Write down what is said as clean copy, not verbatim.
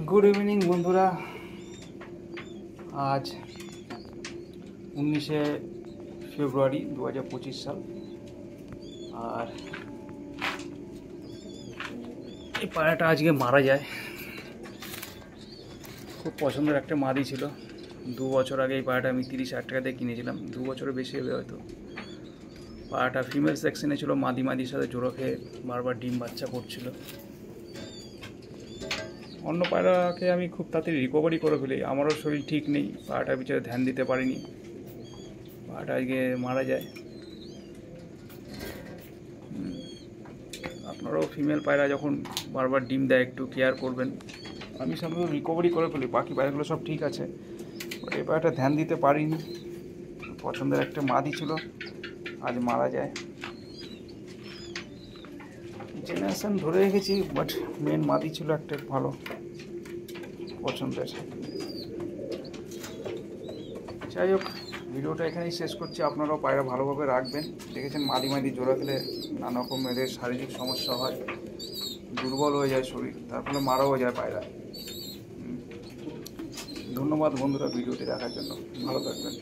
Good evening বন্ধুরা। আজ 19শে ফেব্রুয়ারি 2025 সাল। আর এই পায়রাটা আজকে মারা যায়। খুব পছন্দের একটা মাদি ছিল। 2 বছর আগে এই পায়রাটা আমি 30,000 টাকা দিয়ে কিনেছিলাম। 2 বছরের বেশি হবে হয়তো। পায়রাটা ফিমেল সেকশনে ছিল, মাদির সাথে জোড়া খেয়ে বারবার ডিম বাচ্চা করছিল। অন্য পায়রাকে আমি খুব তাড়াতাড়ি রিকভারি করে ফেলি, আমারও শরীর ঠিক নেই, পায়রাটার পিছনে ধ্যান দিতে পারিনি, পায়রাটা আজকে মারা যায়। আপনারাও ফিমেল পায়রা যখন বারবার ডিম দেয় একটু কেয়ার করবেন। আমি সাধারণত রিকভারি করে ফেলি, বাকি পায়রাগুলো সব ঠিক আছে, বাট এই পায়রাটা ধ্যান দিতে পারিনি। পছন্দের একটা মাদি ছিল, আজ মারা যায়। জেনারেশন ধরে রেখেছি, বাট মেন মাদি ছিল একটা ভালো পছন্দের। যাই হোক, ভিডিওটা এখানেই শেষ করছি। আপনারাও পায়রা ভালোভাবে রাখবেন। দেখেছেন মাদি জোড়া খেলে নানা রকম এদের শারীরিক সমস্যা হয়, দুর্বল হয়ে যায় শরীর, তার ফলে মারাও যায় পায়রা। ধন্যবাদ বন্ধুরা ভিডিওটি দেখার জন্য। ভালো থাকবেন।